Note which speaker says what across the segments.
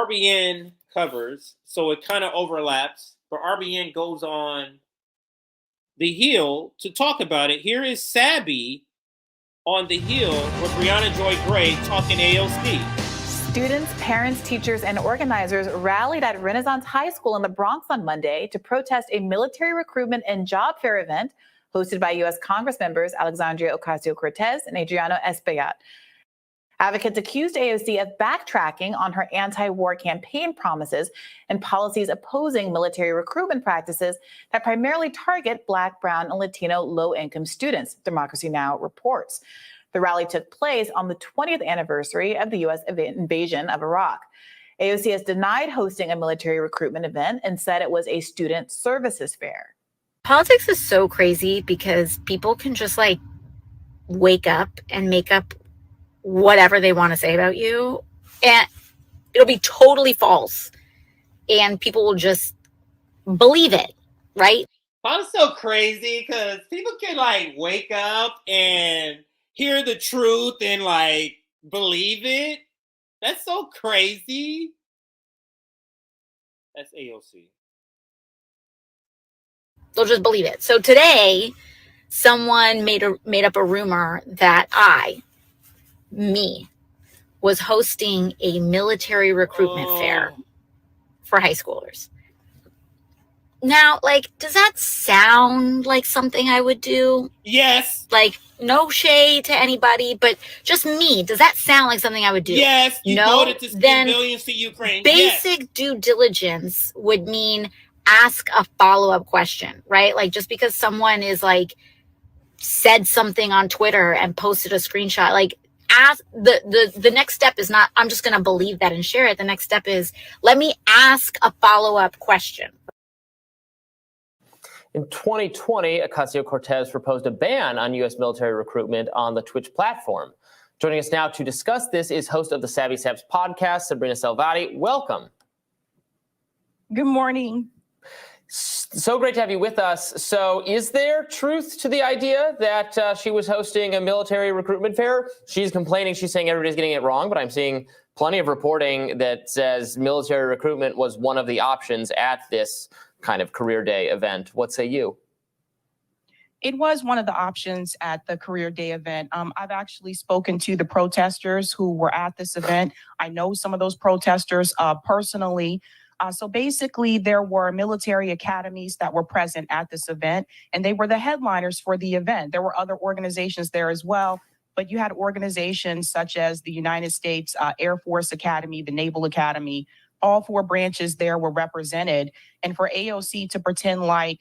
Speaker 1: RBN covers, so it kind of overlaps, but RBN goes on the Hill to talk about it. Here is Sabby on the Hill with Briahna Joy Gray talking AOC.
Speaker 2: Students, parents, teachers, and organizers rallied at Renaissance High School in the Bronx on Monday to protest a military recruitment and job fair event hosted by U.S. Congress members Alexandria Ocasio-Cortez and Adriano Espaillat. Advocates accused AOC of backtracking on her anti-war campaign promises and policies opposing military recruitment practices that primarily target Black, Brown, and Latino low-income students, Democracy Now! Reports. The rally took place on the 20th anniversary of the U.S. invasion of Iraq. AOC has denied hosting a military recruitment event and said it was a student services fair.
Speaker 3: Politics is so crazy because people can just wake up and make up whatever they want to say about you, and it'll be totally false, and people will just believe it, right?
Speaker 1: I'm so crazy because people can wake up and hear the truth and believe it. That's so crazy. That's AOC.
Speaker 3: They'll just believe it. So today, someone made up a rumor that me was hosting a military recruitment fair for high schoolers. Now, does that sound like something I would do?
Speaker 1: Yes.
Speaker 3: No shade to anybody, but just me. Does that sound like something I would do?
Speaker 1: Yes. You voted to spend millions to Ukraine.
Speaker 3: Basic due diligence would mean ask a follow-up question, right? Just because someone is said something on Twitter and posted a screenshot, ask the next step is not, I'm just going to believe that and share it. The next step is, let me ask a follow-up question.
Speaker 4: In 2020, Ocasio-Cortez proposed a ban on U.S. military recruitment on the Twitch platform. Joining us now to discuss this is host of the Savvy Saps podcast, Sabrina Salvadi. Welcome.
Speaker 5: Good morning.
Speaker 4: So great to have you with us. So is there truth to the idea that she was hosting a military recruitment fair? She's complaining. She's saying everybody's getting it wrong, but I'm seeing plenty of reporting that says military recruitment was one of the options at this kind of career day event. What say you?
Speaker 5: It was one of the options at the career day event. I've actually spoken to the protesters who were at this event. I know some of those protesters personally. So basically, there were military academies that were present at this event, and they were the headliners for the event. There were other organizations there as well, but you had organizations such as the United States Air Force Academy, the Naval Academy. All four branches there were represented. And for AOC to pretend like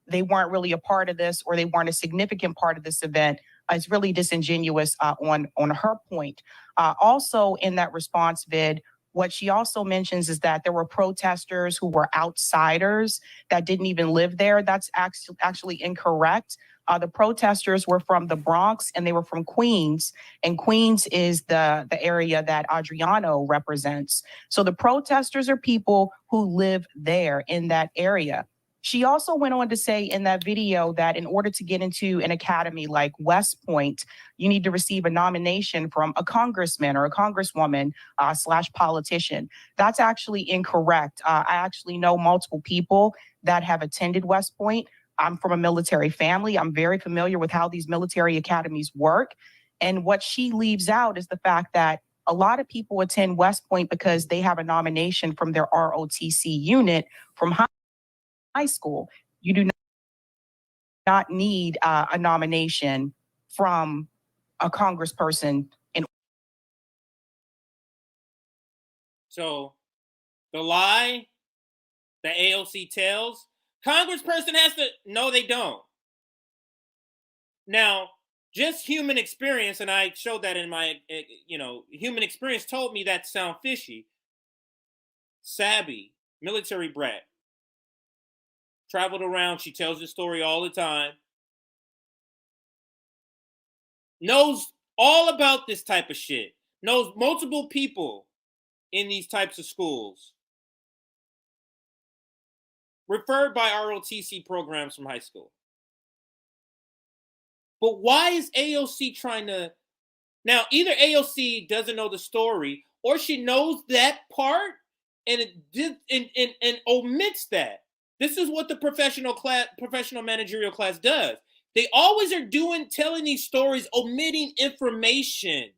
Speaker 5: they weren't really a part of this or they weren't a significant part of this event is really disingenuous on her point. Also in that response vid, what she also mentions is that there were protesters who were outsiders that didn't even live there. That's actually incorrect. The protesters were from the Bronx and they were from Queens, and Queens is the area that Adriano represents. So the protesters are people who live there in that area. She also went on to say in that video that in order to get into an academy like West Point, you need to receive a nomination from a congressman or a congresswoman / politician. That's actually incorrect. I actually know multiple people that have attended West Point. I'm from a military family. I'm very familiar with how these military academies work. And what she leaves out is the fact that a lot of people attend West Point because they have a nomination from their ROTC unit from high school. You do not need a nomination from a congressperson.
Speaker 1: So the lie that AOC tells, congressperson has to, no, they don't. Now, just human experience, and I showed that in my, human experience told me that sound fishy. Sabby, military brat, traveled around. She tells this story all the time. Knows all about this type of shit. Knows multiple people in these types of schools. Referred by ROTC programs from high school. But why is AOC trying to... Now, either AOC doesn't know the story or she knows that part and it did and omits that. This is what the professional managerial class does. They always are telling these stories, omitting information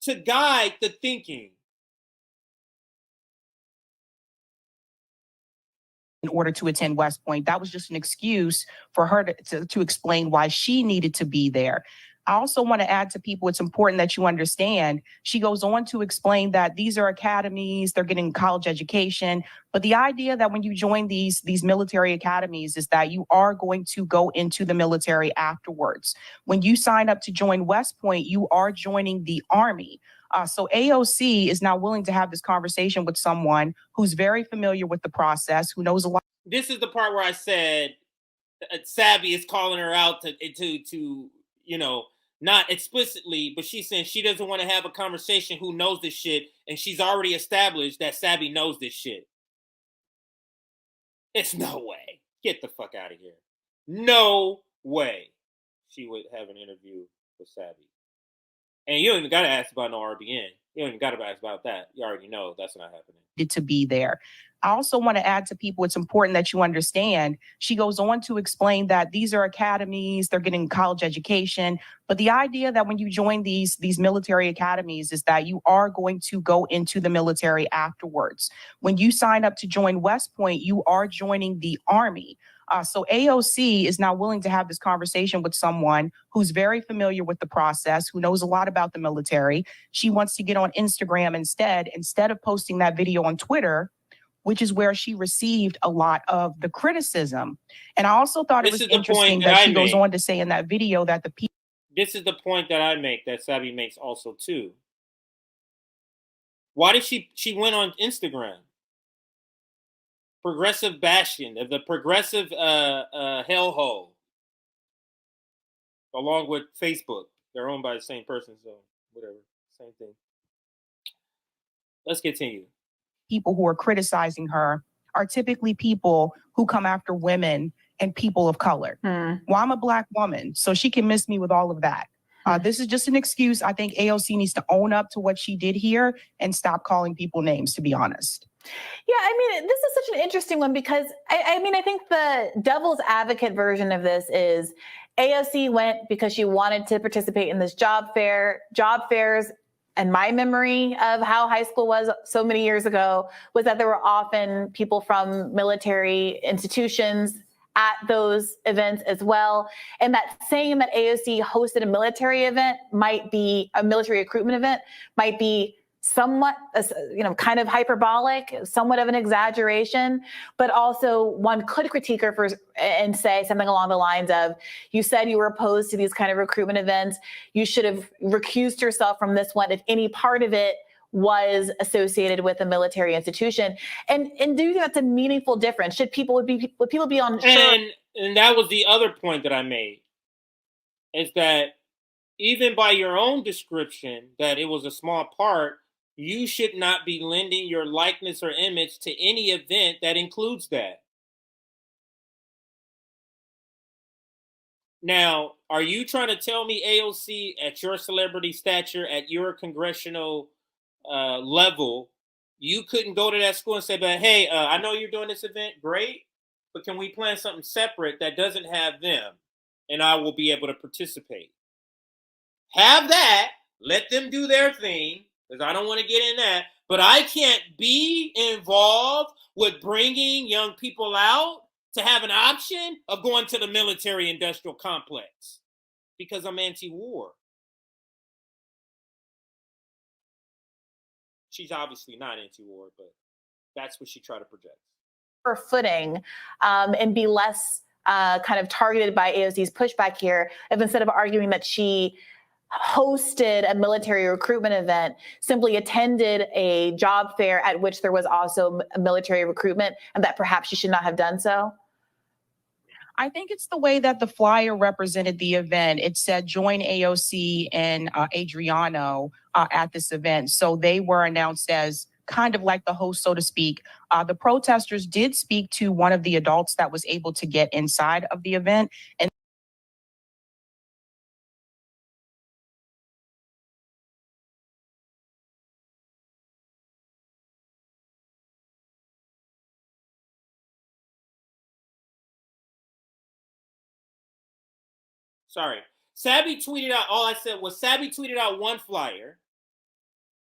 Speaker 1: to guide the thinking.
Speaker 5: In order to attend West Point, that was just an excuse for her to explain why she needed to be there. I also want to add to people, it's important that you understand, she goes on to explain that these are academies, they're getting college education, but the idea that when you join these military academies is that you are going to go into the military afterwards. When you sign up to join West Point, you are joining the Army. So AOC is now willing to have this conversation with someone who's very familiar with the process, who knows a lot.
Speaker 1: This is the part where I said Savvy is calling her out to you know, not explicitly, but she's saying she doesn't want to have a conversation who knows this shit, and she's already established that Savvy knows this shit. It's no way. Get the fuck out of here. No way she would have an interview with Savvy. And you don't even got to ask about no RBN. You don't even got to ask about that. You already know that's not happening.
Speaker 5: To be there. I also want to add to people, it's important that you understand, she goes on to explain that these are academies, they're getting college education, but the idea that when you join these military academies is that you are going to go into the military afterwards. When you sign up to join West Point, you are joining the Army. So AOC is now willing to have this conversation with someone who's very familiar with the process, who knows a lot about the military. She wants to get on Instagram instead of posting that video on Twitter, which is where she received a lot of the criticism. And I also thought it was interesting that she goes on to say in that video that the people.
Speaker 1: This is the point that I make, that Savvy makes also too. Why did she went on Instagram? Progressive bastion of the progressive hellhole, along with Facebook. They're owned by the same person, so whatever, same thing. Let's continue.
Speaker 5: People who are criticizing her are typically people who come after women and people of color. Well, I'm a Black woman, so she can miss me with all of that. This is just an excuse. I think AOC needs to own up to what she did here and stop calling people names, to be honest.
Speaker 2: Yeah, I mean, this is such an interesting one because, I mean, I think the devil's advocate version of this is AOC went because she wanted to participate in this job fair. Job fairs, and my memory of how high school was so many years ago, was that there were often people from military institutions at those events as well. And that saying that AOC hosted a military event might be a military recruitment event, might be somewhat, kind of hyperbolic, somewhat of an exaggeration, but also one could critique her and say something along the lines of, you said you were opposed to these kind of recruitment events. You should have recused yourself from this one if any part of it was associated with a military institution. And do you think that's a meaningful difference? Would people be on sure?
Speaker 1: And that was the other point that I made, is that even by your own description that it was a small part, you should not be lending your likeness or image to any event that includes that. Now, are you trying to tell me, AOC, at your celebrity stature, at your congressional level, you couldn't go to that school and say, but hey, I know you're doing this event, great, but can we plan something separate that doesn't have them, and I will be able to participate? Have that, let them do their thing, because I don't want to get in that, but I can't be involved with bringing young people out to have an option of going to the military industrial complex because I'm anti-war. She's obviously not anti-war, but that's what she tried to project.
Speaker 2: Her footing and be less kind of targeted by AOC's pushback here, if instead of arguing that she hosted a military recruitment event, simply attended a job fair at which there was also a military recruitment, and that perhaps she should not have done so?
Speaker 5: I think it's the way that the flyer represented the event. It said join AOC and Adriano at this event. So they were announced as kind of like the host, so to speak. The protesters did speak to one of the adults that was able to get inside of the event. And
Speaker 1: Sorry. Sabby tweeted out, all I said was Sabby tweeted out one flyer,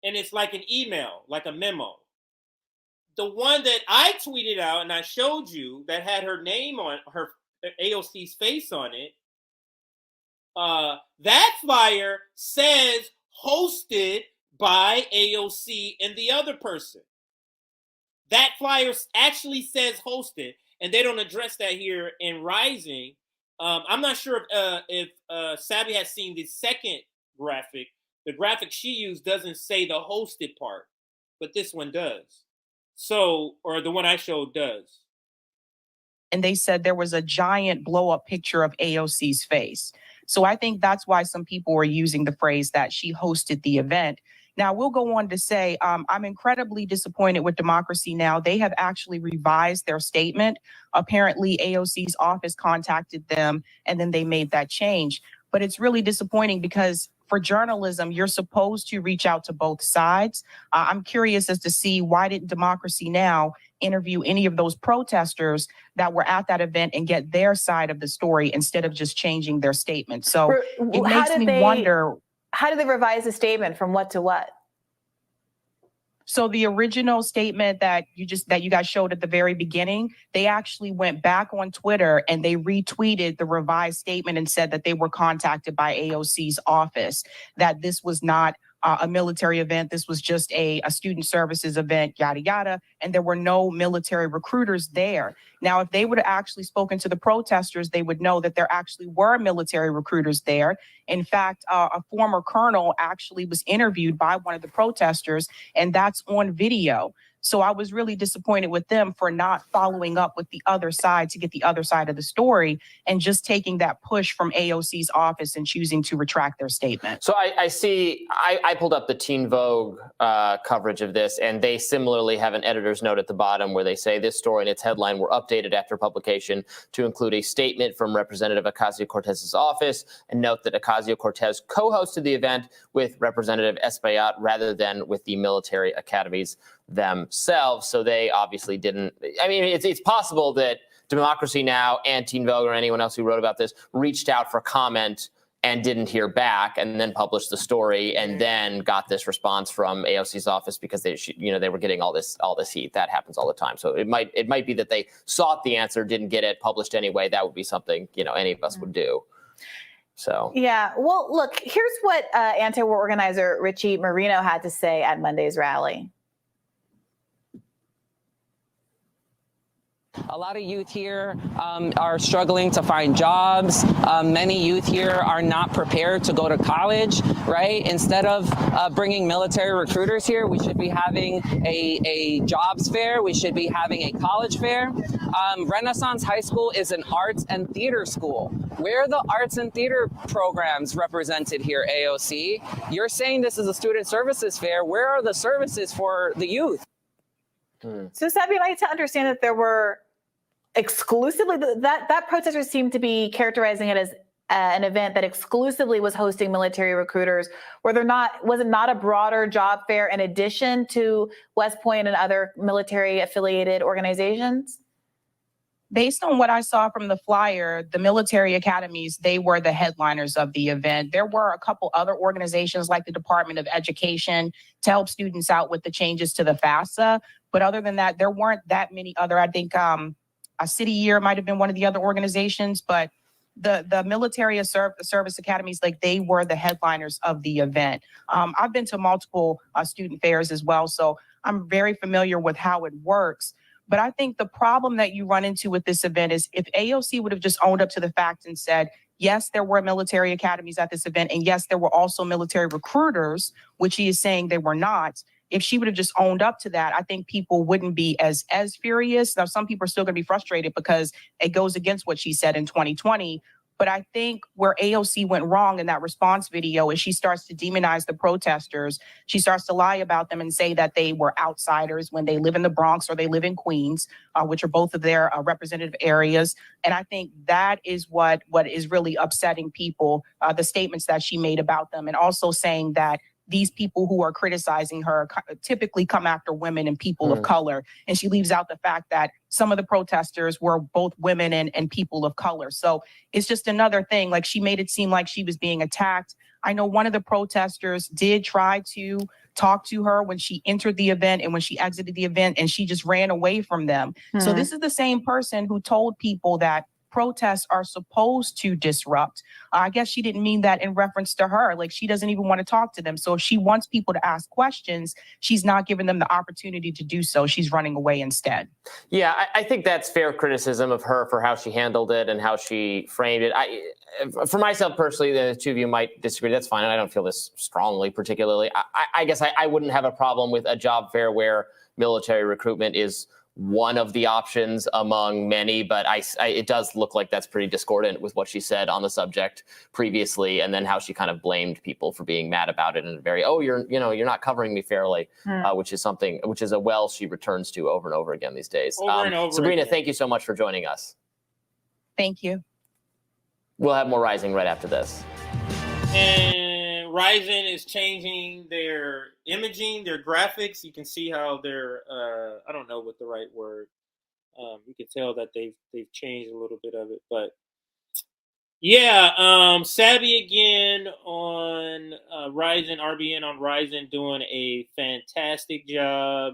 Speaker 1: and it's like an email, like a memo. The one that I tweeted out and I showed you that had her name on, her AOC's face on it, that flyer says hosted by AOC and the other person. That flyer actually says hosted, and they don't address that here in Rising. I'm not sure if Sabby has seen the second graphic. The graphic she used doesn't say the hosted part, but this one does. So, or the one I showed does.
Speaker 5: And they said there was a giant blow-up picture of AOC's face. So I think that's why some people were using the phrase that she hosted the event. Now, we'll go on to say, I'm incredibly disappointed with Democracy Now! They have actually revised their statement. Apparently, AOC's office contacted them, and then they made that change. But it's really disappointing because for journalism, you're supposed to reach out to both sides. I'm curious as to see why didn't Democracy Now! Interview any of those protesters that were at that event and get their side of the story instead of just changing their statement. So it makes me wonder.
Speaker 2: How did they revise the statement from what to what?
Speaker 5: So the original statement that you guys showed at the very beginning, they actually went back on Twitter and they retweeted the revised statement and said that they were contacted by AOC's office, that this was not a military event. This was just a student services event, yada, yada. And there were no military recruiters there. Now, if they would have actually spoken to the protesters, they would know that there actually were military recruiters there. In fact, a former colonel actually was interviewed by one of the protesters, and that's on video. So I was really disappointed with them for not following up with the other side to get the other side of the story and just taking that push from AOC's office and choosing to retract their statement.
Speaker 4: So I see, I pulled up the Teen Vogue coverage of this, and they similarly have an editor's note at the bottom where they say this story and its headline were updated after publication to include a statement from Representative Ocasio-Cortez's office, and note that Ocasio-Cortez co-hosted the event with Representative Espaillat rather than with the military academies themselves. So they obviously didn't. I mean, it's possible that Democracy Now! And Teen Vogue or anyone else who wrote about this reached out for comment and didn't hear back, and then published the story, and then got this response from AOC's office because they were getting all this heat. That happens all the time. So it might be that they sought the answer, didn't get it, published anyway. That would be something any of us would do. So
Speaker 2: yeah, well, look, here's what anti-war organizer Richie Mourinho had to say at Monday's rally.
Speaker 6: A lot of youth here are struggling to find jobs. Many youth here are not prepared to go to college, right? Instead of bringing military recruiters here, we should be having a jobs fair. We should be having a college fair. Renaissance High School is an arts and theater school. Where are the arts and theater programs represented here, AOC? You're saying this is a student services fair. Where are the services for the youth?
Speaker 2: So, Sabby, I'd like to understand that there were exclusively that protesters seemed to be characterizing it as an event that exclusively was hosting military recruiters. Was it not a broader job fair in addition to West Point and other military affiliated organizations?
Speaker 5: Based on what I saw from the flyer, the military academies, they were the headliners of the event. There were a couple other organizations like the Department of Education to help students out with the changes to the FAFSA. But other than that, there weren't that many other, I think a City Year might have been one of the other organizations, but the military service academies, like they were the headliners of the event. I've been to multiple student fairs as well, so I'm very familiar with how it works. But I think the problem that you run into with this event is if AOC would have just owned up to the fact and said, yes, there were military academies at this event, and yes, there were also military recruiters, which he is saying they were not. If she would have just owned up to that, I think people wouldn't be as furious. Now, some people are still going to be frustrated because it goes against what she said in 2020. But I think where AOC went wrong in that response video is she starts to demonize the protesters. She starts to lie about them and say that they were outsiders when they live in the Bronx or they live in Queens, which are both of their representative areas. And I think that is what is really upsetting people, the statements that she made about them, and also saying that these people who are criticizing her typically come after women and people of color. And she leaves out the fact that some of the protesters were both women and people of color. So it's just another thing. Like, she made it seem like she was being attacked. I know one of the protesters did try to talk to her when she entered the event and when she exited the event, and she just ran away from them. So this is the same person who told people that protests are supposed to disrupt. I guess she didn't mean that in reference to her. Like, she doesn't even want to talk to them. So if she wants people to ask questions, she's not giving them the opportunity to do so. She's running away instead.
Speaker 4: Yeah, I think that's fair criticism of her for how she handled it and how she framed it. For myself personally, the two of you might disagree. That's fine. I don't feel this strongly, particularly. I guess I wouldn't have a problem with a job fair where military recruitment is one of the options among many, but it does look like that's pretty discordant with what she said on the subject previously, and then how she kind of blamed people for being mad about it in a very, you're not covering me fairly, which is a well she returns to over and over again these days.
Speaker 1: Over and over
Speaker 4: Sabrina,
Speaker 1: again.
Speaker 4: thank you so much for joining us.
Speaker 5: Thank you.
Speaker 4: We'll have more Rising right after this.
Speaker 1: And Rising is changing their imaging, their graphics. You can see how they're, I don't know what the right word. You can tell that they've changed a little bit of it, but yeah, Savvy again on Rising, RBN on Rising, doing a fantastic job.